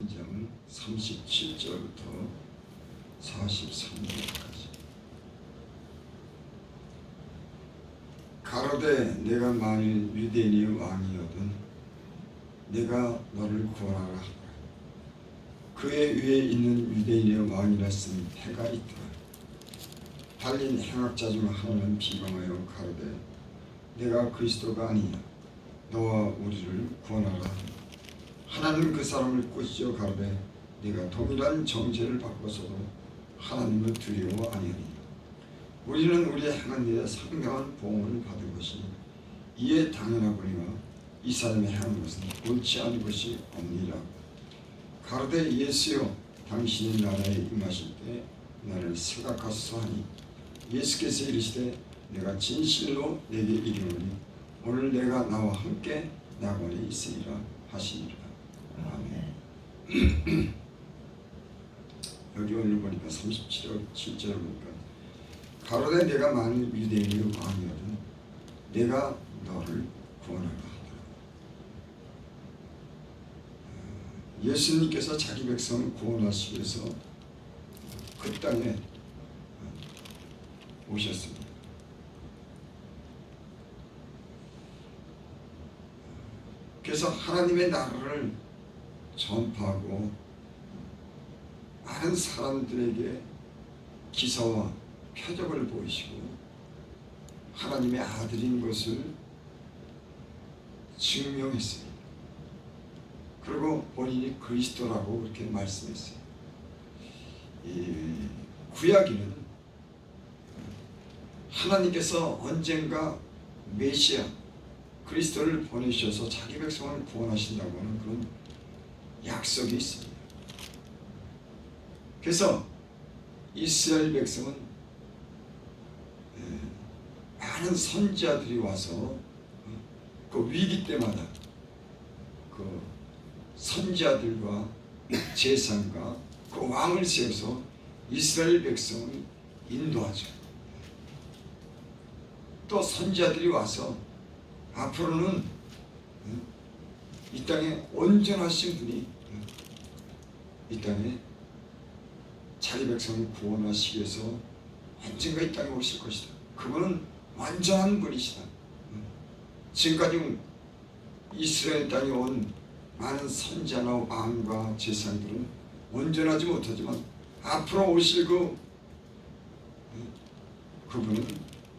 장 37절부터 43절까지. 가로되 내가 만일 유대인의 왕이거든 내가 너를 구원하라 하더라. 그의 위에 있는 유대인의 왕이라 쓴 패가 있더라. 달린 행악자 중 하나는 비방하여 가로되 내가 그리스도가 아니냐 너와 우리를 구원하라 하더라. 하나는 그 사람을 꾸짖어 가로되 네가 동일한 정죄를 받고서도 하나님을 두려워 아니하니 우리는 우리의 행한 일에 상당한 보응을 받을 것이니 이에 당연하거니와 이 사람의 행한 것은 옳지 않은 것이 없느니라. 가로되 예수여 당신이 나라에 임하실 때 나를 생각하소서 하니 예수께서 이르시되 내가 진실로 내게 이르노니 오늘 내가 나와 함께 낙원에 있으리라 하시니라. 아멘. 여기 오늘 보니까 37절 보니까 가로되 내가 만일 유대인의 왕이거든 내가 너를 구원하라 하더라. 예수님께서 자기 백성을 구원하시기 위해서 그 땅에 오셨습니다. 그래서 하나님의 나라를 전파하고 많은 사람들에게 기사와 표적을 보이시고 하나님의 아들인 것을 증명했어요. 그리고 본인이 그리스도라고 그렇게 말씀했어요. 이 구약에는 하나님께서 언젠가 메시아 그리스도를 보내셔서 자기 백성을 구원하신다고 하는 그런 약속이 있습니다. 그래서 이스라엘 백성은 많은 선지자들이 와서 그 위기 때마다 그 선지자들과 제사장과 그 왕을 세워서 이스라엘 백성을 인도하죠. 또 선지자들이 와서 앞으로는 이 땅에 온전하신 분이 이 땅에 자기 백성을 구원하시기 위해서 언젠가 이 땅에 오실 것이다. 그분은 완전한 분이시다. 지금까지 이스라엘 땅에 온 많은 선지자나 왕과 제사장들은 온전하지 못하지만 앞으로 오실 그분은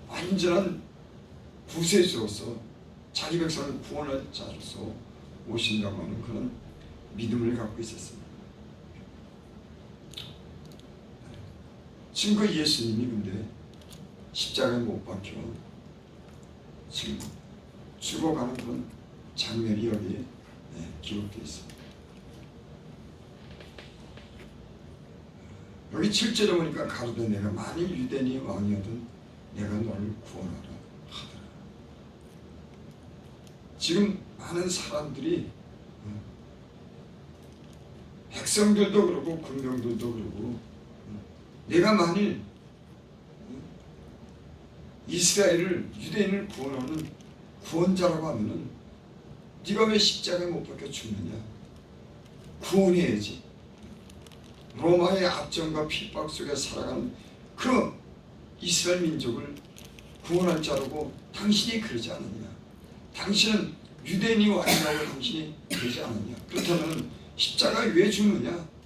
완전한 구세주로서 자기 백성을 구원할 자로서 오신다고 하는 그런 믿음을 갖고 있었습니다. 지금 그 예수님이 근데 십자가에 못 박혀 지금 죽어가는 그런 장면이 여기에 기록되어 있습니다. 여기 7절에 보니까 가로되 내가 만일 유대인의 왕이거든 내가 너를 구원하라 하더라. 지금 많은 사람들이 백성들도 그러고 군병들도 그러고 내가 만일 이스라엘을 유대인을 구원하는 구원자라고 하면은 네가 왜 십자가에 못 박혀 죽느냐? 구원해야지. 로마의 압정과 핍박 속에 살아가는 그 이스라엘 민족을 구원할 자라고 당신이 그러지 않느냐? 당신은 유대인이 왕이라고 당신이 그러지 않느냐? 그렇다면 십자가에 왜 죽느냐?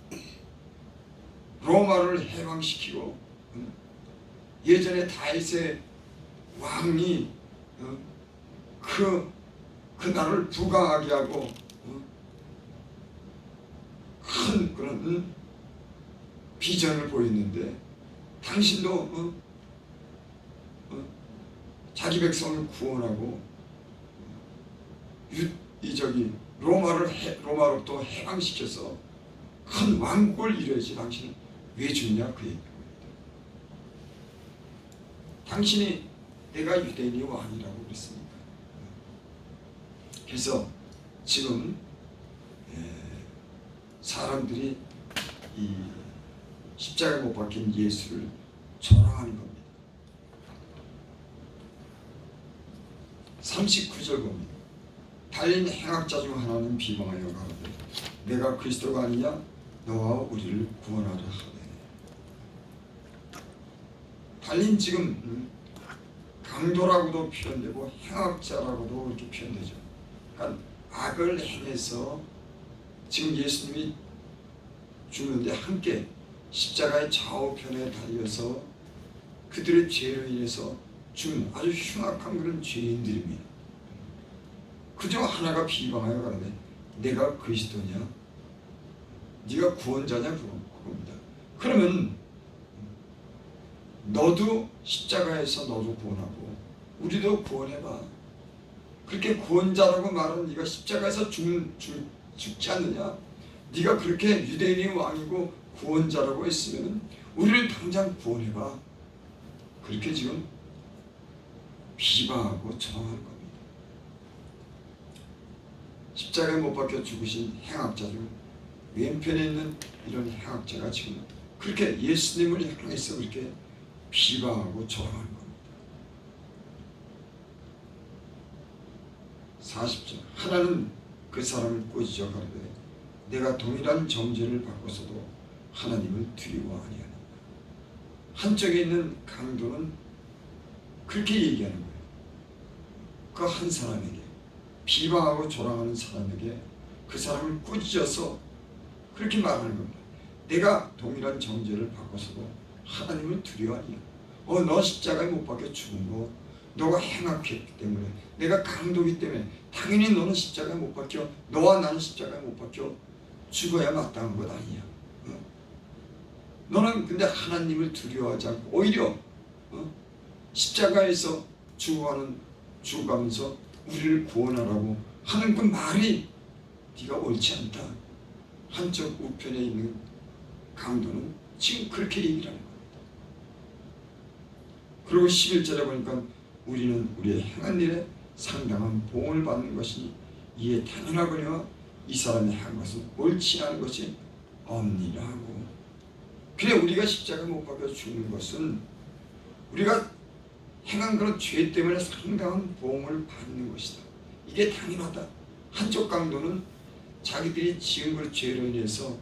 로마를 해방시키고 예전에 다윗의 왕이 그 나라를 부강하게 하고 큰 그런 비전을 보였는데 당신도 자기 백성을 구원하고 로마로부터 해방시켜서 큰 왕국을 이루어야지 당신은 왜 죽냐 그 얘기입니다. 당신이 내가 유대인의 왕이라고 그랬습니까? 그래서 지금 사람들이 이 십자가에 못 박힌 예수를 조롱하는 겁니다. 39절 봅니다. 달린 행악자 중 하나는 비방하여 가로되 내가 그리스도가 아니냐 너와 우리를 구원하라 하네. 달린 지금 강도라고도 표현되고 행악자라고도 그렇게 표현되죠. 그러니까 악을 행해서 지금 예수님이 죽는데 함께 십자가의 좌우편에 달려서 그들의 죄로 인해서 죽는 아주 흉악한 그런 죄인들입니다. 그중 하나가 비방하여 가는데 내가 그리스도냐? 네가 구원자냐? 그겁니다. 그러면 너도 십자가에서 너도 구원하고 우리도 구원해봐. 그렇게 구원자라고 말하는 네가 십자가에서 죽지 않느냐? 네가 그렇게 유대인의 왕이고 구원자라고 했으면 우리를 당장 구원해봐. 그렇게 지금 비방하고 저항하는 겁니다. 십자가에 못 박혀 죽으신 행악자 중 왼편에 있는 이런 행악자가 지금 그렇게 예수님을 향해서 그렇게 비방하고 저항하는 겁니다. 40절 하나는 그 사람을 꾸짖어 가로되 내가 동일한 정죄를 받고서도 하나님을 두려워 아니하느냐. 한쪽에 있는 강도는 그렇게 얘기하는 거예요. 그 한 사람에게 비방하고 조롱하는 사람에게 그 사람을 꾸짖어서 그렇게 말하는 겁니다. 내가 동일한 정죄를 받고서도 하나님을 두려워하냐. 너 십자가에 못 박혀 죽은 거 너가 행악했기 때문에 내가 강도기 때문에 당연히 너는 십자가에 못 박혀 너와 나는 십자가에 못 박혀 죽어야 마땅한 것 아니냐. 너는 근데 하나님을 두려워하지 않고 오히려 십자가에서 죽어가면서 우리를 구원하라고 하는 그 말이 네가 옳지 않다. 한쪽 우편에 있는 강도는 지금 그렇게 얘기를 하는 겁니다. 그리고 11절에 보니까 우리는 우리의 행한 일에 상당한 보응을 받는 것이니 이에 당연하거니와 이 사람이 한 것은 옳지 않은 것이 없니라 하고, 그래 우리가 십자가에 못 박혀 죽는 것은 우리가 행한 그런 죄 때문에 상당한 보응을 받는 것이다. 이게 당연하다. 한쪽 강도는 자기들이 지은 그 죄로 인해서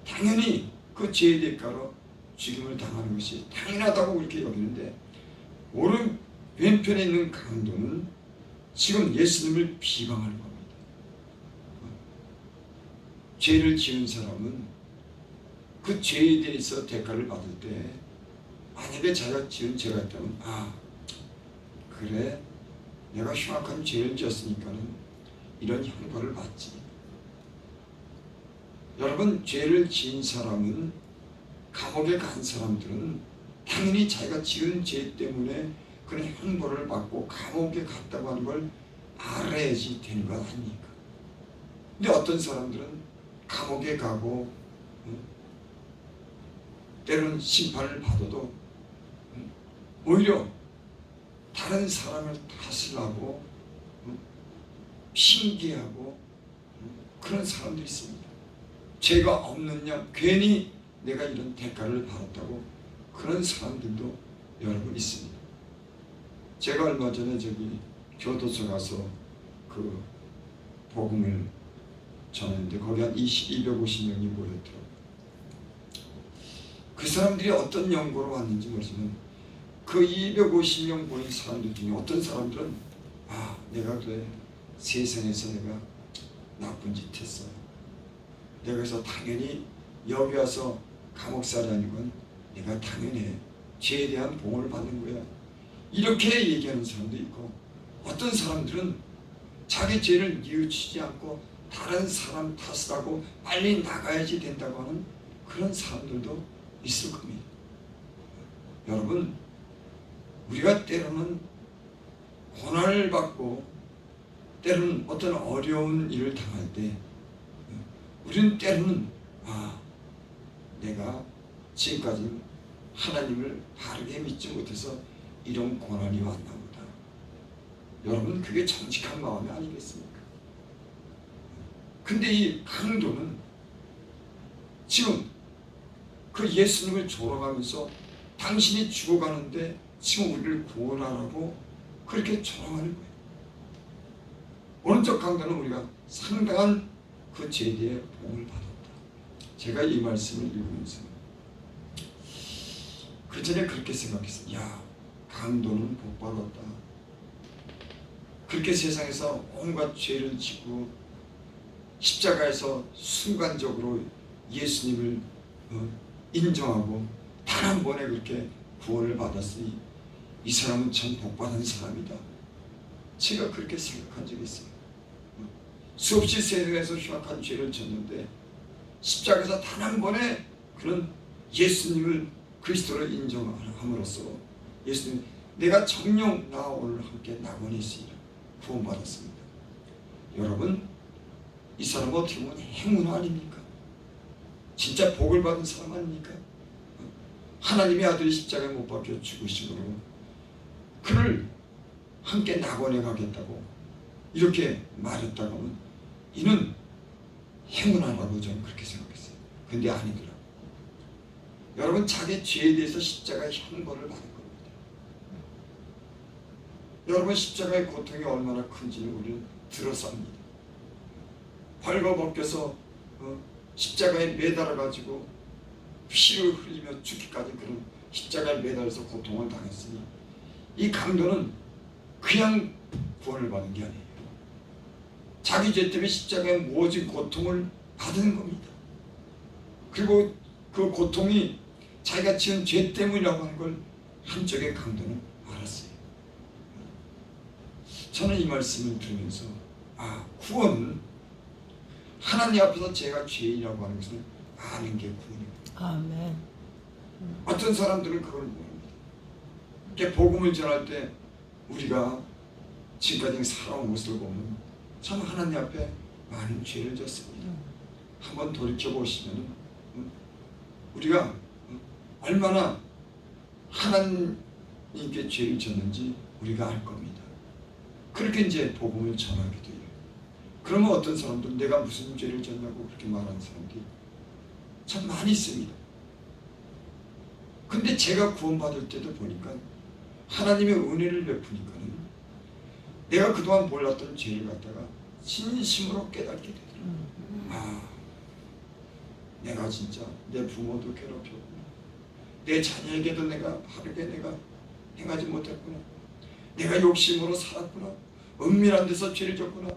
당연히 그 죄의 대가로 죽임을 당하는 것이 당연하다고 그렇게 여기는데, 오른 왼편에 있는 강도는 지금 예수님을 비방하는 겁니다. 죄를 지은 사람은 그 죄에 대해서 대가를 받을 때 만약에 자기가 지은 죄가 있다면 그래 내가 흉악한 죄를 지었으니까는 이런 형벌을 받지. 여러분, 죄를 지은 사람은, 감옥에 간 사람들은 당연히 자기가 지은 죄 때문에 그런 형벌을 받고 감옥에 갔다고 하는 걸 알아야지 되는 것 아닙니까? 근데 어떤 사람들은 감옥에 가고 때로는 심판을 받아도 오히려 다른 사람을 탓을 하고 핑계하고 그런 사람들이 있습니다. 죄가 없느냐, 괜히 내가 이런 대가를 받았다고 그런 사람들도 여러분 있습니다. 제가 얼마 전에 교도소 가서 그 복음을 전했는데 거기 한 250명이 모였더라고요. 그 사람들이 어떤 연고로 왔는지 모르지만 그 250명 모인 사람들 중에 어떤 사람들은 내가 그래 세상에서 내가 나쁜 짓 했어. 내가 그래서 당연히 여기 와서 감옥살이 아니건 내가 당연히 죄에 대한 보응을 받는 거야. 이렇게 얘기하는 사람도 있고, 어떤 사람들은 자기 죄를 뉘우치지 않고 다른 사람 탓을 하고 빨리 나가야지 된다고 하는 그런 사람들도 있을 겁니다. 여러분, 우리가 때로는 고난을 받고 때로는 어떤 어려운 일을 당할 때 우리는 때로는 내가 지금까지 하나님을 바르게 믿지 못해서 이런 고난이 왔나 보다. 여러분, 그게 정직한 마음이 아니겠습니까? 근데 이 강도는 지금 그 예수님을 조롱하면서 당신이 죽어가는데 지금 우리를 구원하라고 그렇게 조롱하는 거예요. 오른쪽 강도는 우리가 상당한 그 죄에 대해 복을 받았다. 제가 이 말씀을 읽으면서 그 전에 그렇게 생각했어요. 야, 강도는 복 받았다. 그렇게 세상에서 온갖 죄를 지고 십자가에서 순간적으로 예수님을 인정하고 단 한 번에 그렇게 구원을 받았으니 이 사람은 참 복받은 사람이다. 제가 그렇게 생각한 적이 있어요. 수없이 세상에서 흉악한 죄를 졌는데 십자가에서 단 한 번에 그런 예수님을 그리스도를 인정함으로써 예수님, 내가 정녕 나와 오늘 함께 낙원에 있으리라 구원받았습니다. 여러분, 이 사람은 어떻게 보면 행운 아닙니까? 진짜 복을 받은 사람 아닙니까? 하나님의 아들이 십자가에 못 박혀 죽으심으로 그를 함께 낙원에 가겠다고 이렇게 말했다고 하면 이는 행운하라고 저는 그렇게 생각했어요. 근데 아니더라. 여러분, 자기 죄에 대해서 십자가의 형벌을 받은 겁니다. 여러분, 십자가의 고통이 얼마나 큰지를 우리는 들어서 압니다. 벌거벗겨서 십자가에 매달아가지고 피를 흘리며 죽기까지 그런 십자가에 매달아서 고통을 당했으니 이 강도는 그냥 구원을 받은 게 아니에요. 자기 죄 때문에 십자가에 모진 고통을 받은 겁니다. 그리고 그 고통이 자기가 지은 죄 때문이라고 하는 걸 한쪽의 강도는 알았어요. 저는 이 말씀을 들으면서 구원은 하나님 앞에서 제가 죄인이라고 하는 것을 아는 게 구원입니다. 아멘. 어떤 사람들은 그걸 모릅니다. 이렇게 복음을 전할 때 우리가 지금까지 살아온 것을 보면 참 하나님 앞에 많은 죄를 졌습니다. 한번 돌이켜보시면 우리가 얼마나 하나님께 죄를 졌는지 우리가 알 겁니다. 그렇게 이제 복음을 전하게 돼요. 그러면 어떤 사람들은 내가 무슨 죄를 졌냐고 그렇게 말하는 사람들이 참 많이 있습니다. 근데 제가 구원받을 때도 보니까 하나님의 은혜를 베푸니까는 내가 그동안 몰랐던 죄를 갖다가 진심으로 깨닫게 되더라고요. 내가 진짜 내 부모도 괴롭혔구나. 내 자녀에게도 내가 바르게 내가 행하지 못했구나. 내가 욕심으로 살았구나. 은밀한 데서 죄를 졌구나.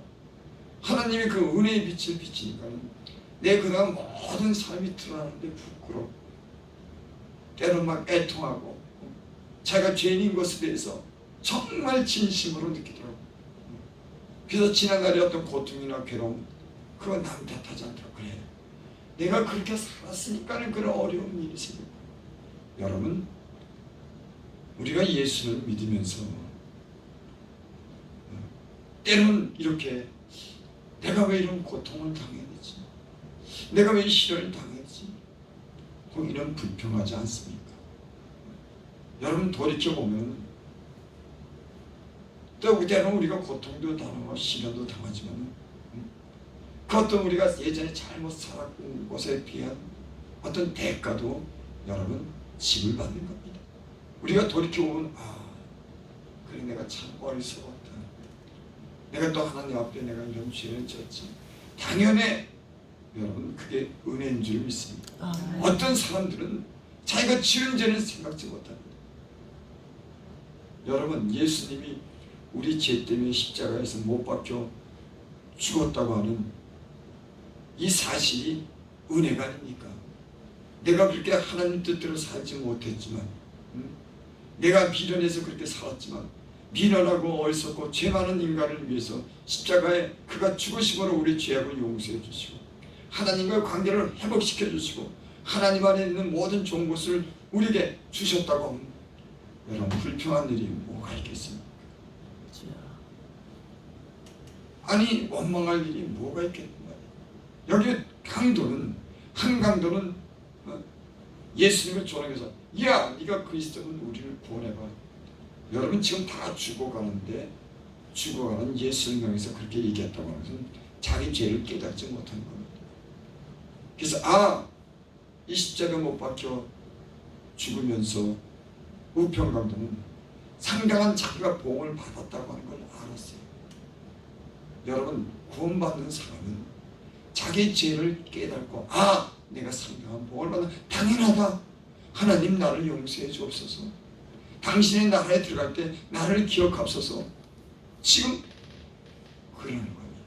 하나님이 그 은혜의 빛을 비치니까는 내 그동안 모든 삶이 드러나는데 부끄럽고 때로는 막 애통하고 자기가 죄인인 것에 대해서 정말 진심으로 느끼더라고요. 그래서 지난날의 어떤 고통이나 괴로움 그건 남 탓하지 않더라고요. 그래, 내가 그렇게 살았으니까는 그런 어려운 일이 생겼고. 여러분, 우리가 예수를 믿으면서 때로는 이렇게 내가 왜 이런 고통을 당해야 되지? 내가 왜 이 시련을 당했지? 거기는 불평하지 않습니까? 여러분, 돌이켜보면 또 때로는 우리가 고통도 당하고 시련도 당하지만 그 어떤 우리가 예전에 잘못 살았던 것에 비한 어떤 대가도 여러분 짐을 받는 겁니다. 우리가 돌이켜보면 그래, 내가 참 어리석었다. 내가 또 하나님 앞에 내가 이런 죄를 졌지. 당연히 여러분 그게 은혜인 줄 믿습니다. 어떤 사람들은 자기가 지은 죄는 생각지 못합니다. 여러분, 예수님이 우리 죄 때문에 십자가에서 못 박혀 죽었다고 하는 이 사실이 은혜가 아닙니까? 내가 그렇게 하나님 뜻대로 살지 못했지만 내가 미련해서 그렇게 살았지만 미련하고 어리석고 죄 많은 인간을 위해서 십자가에 그가 죽으심으로 우리 죄악을 용서해 주시고 하나님과의 관계를 회복시켜 주시고 하나님 안에 있는 모든 좋은 것을 우리에게 주셨다고 하면 여러분, 불평한 일이 뭐가 있겠습니까? 아니, 원망할 일이 뭐가 있겠는 말이에요. 여기 강도는, 한 강도는 예수님을 조롱해서 야, 네가 그리스도는 우리를 구원해봐. 여러분, 지금 다 죽어가는데 죽어가는 예수를 향해서 그렇게 얘기했다고 하는 것은 자기 죄를 깨닫지 못하는 겁니다. 그래서 이 십자가 못 박혀 죽으면서 우편강도는 상당한 자기가 보응을 받았다고 하는 걸 알았어요. 여러분, 구원받는 사람은 자기 죄를 깨닫고 내가 상당한 복을 받아 당연하다. 하나님 나를 용서해 주옵소서. 당신의 나라에 들어갈 때 나를 기억하옵소서. 지금 그러는 겁니다.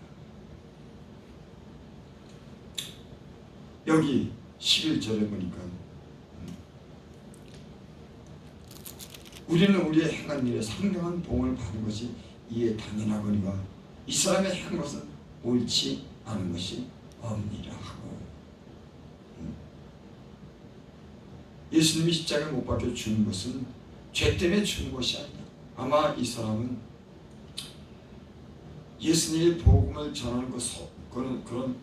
여기 11절에 보니까 우리는 우리의 행한 일에 상당한 복을 받는 것이 이에 당연하거니와 이 사람의 행한 것은 옳지 않은 것이 없니라 하고, 예수님이 십자가에 못 박혀 죽은 것은 죄 때문에 죽은 것이 아니다. 아마 이 사람은 예수님의 복음을 전하는 그런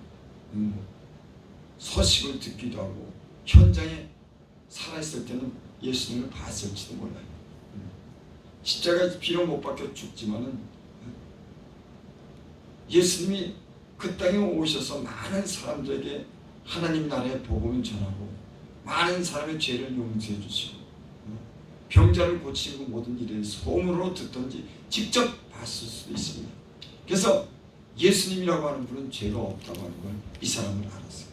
서식을 듣기도 하고 현장에 살아있을 때는 예수님을 봤을지도 몰라요. 십자가에 비록 못 박혀 죽지만은 예수님이 그 땅에 오셔서 많은 사람들에게 하나님 나라의 복음을 전하고 많은 사람의 죄를 용서해 주시고 병자를 고치고 모든 일에 소문으로 듣든지 직접 봤을 수도 있습니다. 그래서 예수님이라고 하는 분은 죄가 없다고 하는 걸 이 사람은 알았어요.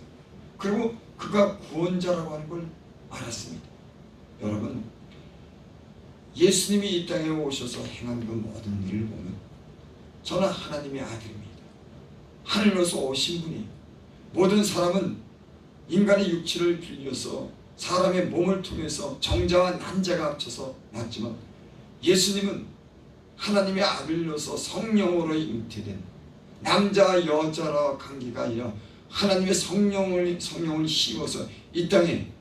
그리고 그가 구원자라고 하는 걸 알았습니다. 여러분, 예수님이 이 땅에 오셔서 행한 그 모든 일을 보면 저는 하나님의 아들입니다. 하늘로서 오신 분이, 모든 사람은 인간의 육체를 빌려서 사람의 몸을 통해서 정자와 난자가 합쳐서 났지만 예수님은 하나님의 아들로서 성령으로 잉태된 남자 여자라 관계가 아니라 하나님의 성령을 씌워서 이 땅에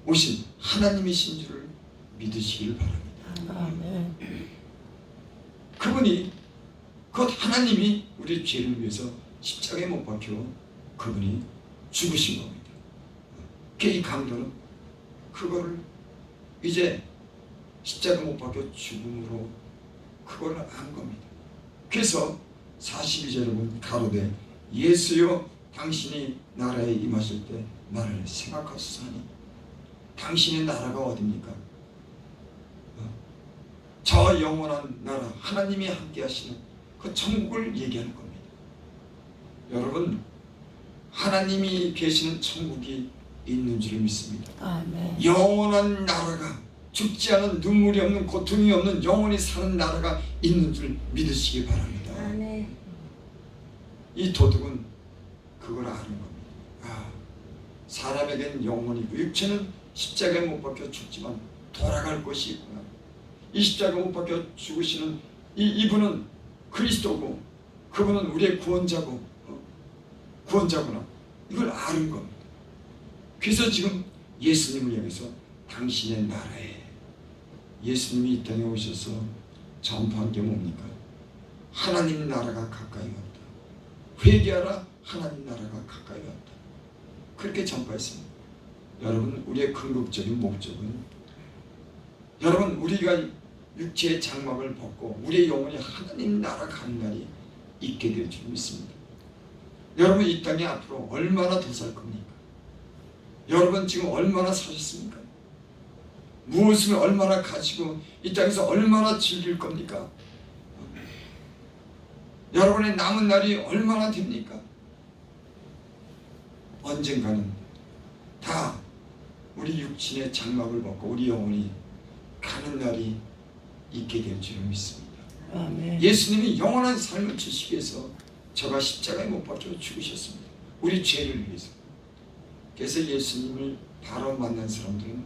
오신 하나님이신 줄을 믿으시길 바랍니다. 아멘. 그분이 곧 하나님이 우리 죄를 위해서 십자가에 못 박혀 그분이 죽으신 겁니다. 이 강도는 그거를 이제 십자가 못 박혀 죽음으로 그걸 안 겁니다. 그래서 42절에 보면 가로되 예수여 당신이 나라에 임하실 때 나를 생각하소서하니, 당신의 나라가 어디입니까? 저 영원한 나라 하나님이 함께 하시는 그 천국을 얘기하는 겁니다. 여러분, 하나님이 계시는 천국이 있는 줄 믿습니다. 아멘. 영원한 나라가, 죽지 않은 눈물이 없는 고통이 없는 영원히 사는 나라가 있는 줄 믿으시기 바랍니다. 아멘. 이 도둑은 그걸 아는 겁니다. 사람에겐 영혼이 있고 육체는 십자가에 못 박혀 죽지만 돌아갈 것이 있구나. 이 십자가에 못 박혀 죽으시는 이분은 그리스도고 그분은 우리의 구원자고 구원자구나. 이걸 아는 겁니다. 그래서 지금 예수님을 향해서 당신의 나라에, 예수님이 이 땅에 오셔서 전파한 게 뭡니까? 하나님 나라가 가까이 왔다. 회개하라, 하나님 나라가 가까이 왔다. 그렇게 전파했습니다. 여러분, 우리의 궁극적인 목적은, 여러분, 우리가 육체의 장막을 벗고 우리의 영혼이 하나님 나라 가는 날이 있게 될 줄 믿습니다. 여러분, 이 땅에 앞으로 얼마나 더 살 겁니까? 여러분, 지금 얼마나 사셨습니까? 무엇을 얼마나 가지고 이 땅에서 얼마나 즐길 겁니까? 여러분의 남은 날이 얼마나 됩니까? 언젠가는 다 우리 육신의 장막을 벗고 우리 영혼이 가는 날이 있게 될 줄 믿습니다. 아멘. 예수님이 영원한 삶을 주시기 위해서 저가 십자가에 못 박혀 죽으셨습니다. 우리 죄를 위해서. 그래서 예수님을 바로 만난 사람들은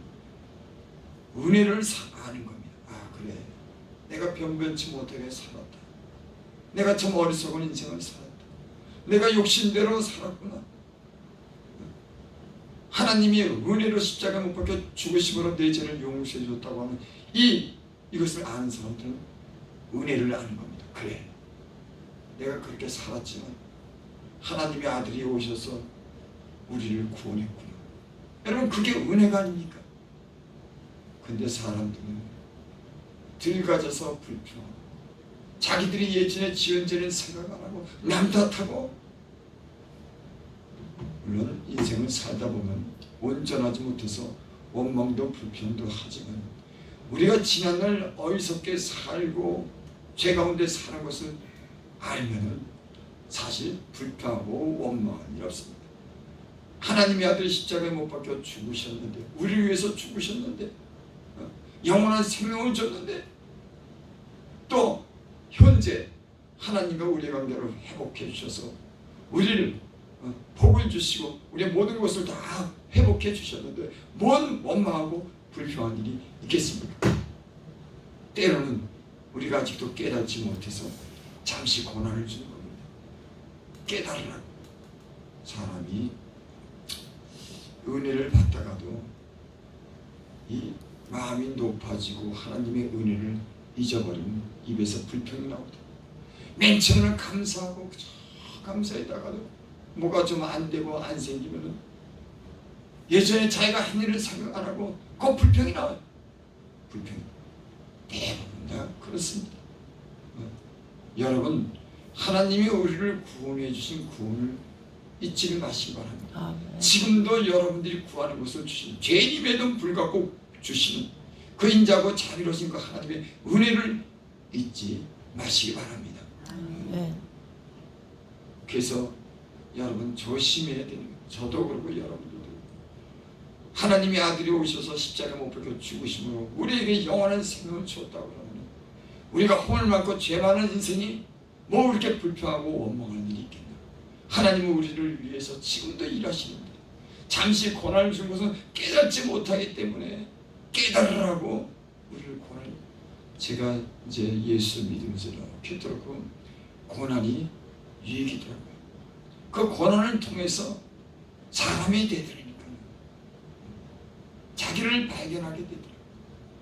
은혜를 아는 겁니다. 그래, 내가 변변치 못하게 살았다. 내가 참 어리석은 인생을 살았다. 내가 욕심대로 살았구나. 하나님이 은혜로 십자가에 못 박혀 죽으심으로 내 죄를 용서해 줬다고 하는 이것을 아는 사람들은 은혜를 아는 겁니다. 그래, 내가 그렇게 살았지만 하나님의 아들이 오셔서 우리를 구원했구나. 여러분, 그게 은혜가 아닙니까? 근데 사람들은 들가져서 불평하고 자기들이 예전에 지은 죄는 생각 안 하고 남 탓하고, 물론 인생을 살다 보면 온전하지 못해서 원망도 불평도 하지만 우리가 지난날 어리석게 살고 죄 가운데 사는 것을 알면은 사실 불평하고 원망할 일 없습니다. 하나님의 아들 십자가에 못 박혀 죽으셨는데, 우리를 위해서 죽으셨는데, 영원한 생명을 줬는데, 또 현재 하나님과 우리의 관계를 회복해 주셔서 우리를 복을 주시고 우리의 모든 것을 다 회복해 주셨는데 뭔 원망하고 불평한 일이 있겠습니까? 때로는 우리가 아직도 깨닫지 못해서 잠시 고난을 주는 겁니다. 깨달으라고. 사람이 은혜를 받다가도 이 마음이 높아지고 하나님의 은혜를 잊어버리면 입에서 불평이 나오다. 맨 처음에는 감사하고 감사했다가도 뭐가 좀 안 되고 안 생기면은 예전에 자기가 한 일을 생각 안 하고 그 불평이 나와요. 불평이 대부분 다 그렇습니다. 여러분, 하나님이 우리를 구원해 주신 구원을 잊지 마시기 바랍니다. 지금도 여러분들이 구하는 것을 주시는, 죄인임에도 불구하고 주시는 그 인자고 자비로우신 그 하나님의 은혜를 잊지 마시기 바랍니다. 그래서 여러분 조심해야 되는 거예요. 저도 그렇고 여러분들도. 하나님의 아들이 오셔서 십자가 못 박혀 죽으심으로 우리에게 영원한 생명을 주었다고 그러면 우리가 혼을 많고 죄 많은 인생이 뭐 이렇게 불평하고 원망하는 일이 있겠나. 하나님은 우리를 위해서 지금도 일하시는데 잠시 고난을 준 것은 깨닫지 못하기 때문에 깨달으라고 우리를 고난을. 제가 이제 예수 믿으면서 이렇게 들었고 고난이 유익이더라고요. 그 고난을 통해서 사람이 되더라니까요. 자기를 발견하게 되더라고요.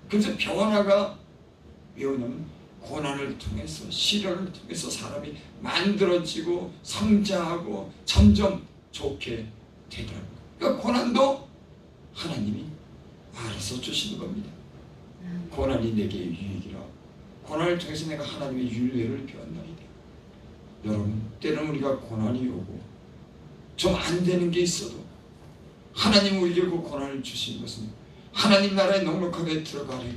그래서 변화가 왜 오냐면 고난을 통해서, 시련을 통해서 사람이 만들어지고 성장하고 점점 좋게 되더라고요. 그러니까 고난도 하나님이 알아서 주시는 겁니다. 고난이 내게 유익이라. 고난을 통해서 내가 하나님의 윤례를 배웠나이다. 여러분, 때로는 우리가 고난이 오고 좀 안 되는 게 있어도 하나님 우리에게 그 고난을 주신 것은 하나님 나라에 넉넉하게 들어가게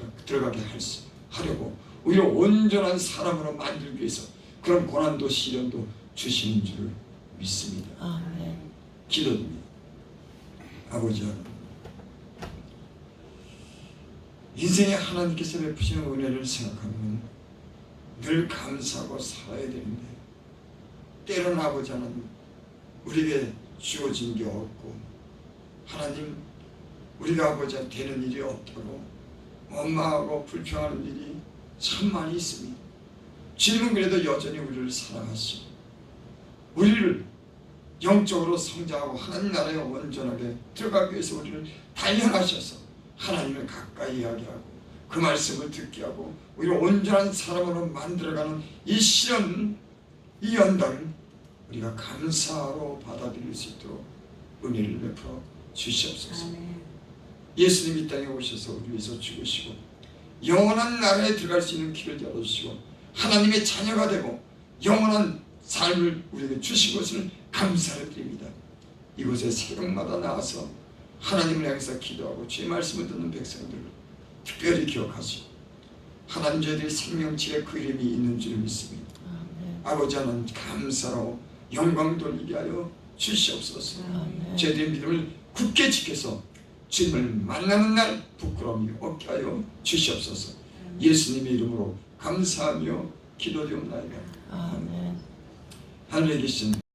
하려고 오히려 온전한 사람으로 만들기 위해서 그런 고난도 시련도 주시는 줄을 믿습니다. 아멘. 기도드립니다. 아버지 하나님, 인생에 하나님께서 베푸시는 은혜를 생각하면 늘 감사하고 살아야 되는데 때로는 아버지 하나님 우리에게 주어진 게 없고 하나님 우리가 아버지 되는 일이 없다고 원망하고 불평하는 일이 참 많이 있습니다. 주님은 그래도 여전히 우리를 사랑하시고 우리를 영적으로 성장하고 하나님 나라에 온전하게 들어가기 위해서 우리를 단련하셔서 하나님을 가까이 하게 하고 그 말씀을 듣게 하고 우리를 온전한 사람으로 만들어가는 이 시련, 이 연단을 우리가 감사로 받아들일 수 있도록 은혜를 베풀어 주시옵소서. 예수님이 이 땅에 오셔서 우리 위해서 죽으시고 영원한 나라에 들어갈 수 있는 길을 열어주시고 하나님의 자녀가 되고 영원한 삶을 우리에게 주신 것을 감사를 드립니다. 이곳에 새벽마다 나와서 하나님을 향해서 기도하고 주의 말씀을 듣는 백성들을 특별히 기억하시고 하나님 저희들의 생명체에 그 이름이 있는 줄 믿습니다. 아버지 하나님 감사로 영광 돌리게 하여 주시옵소서. 저희들의 믿음을 굳게 지켜서 주님을 만나는 날 부끄러움이 없게 하여 주시옵소서. 예수님의 이름으로 감사하며 기도드리옵나이다. 아멘. 하늘에 계신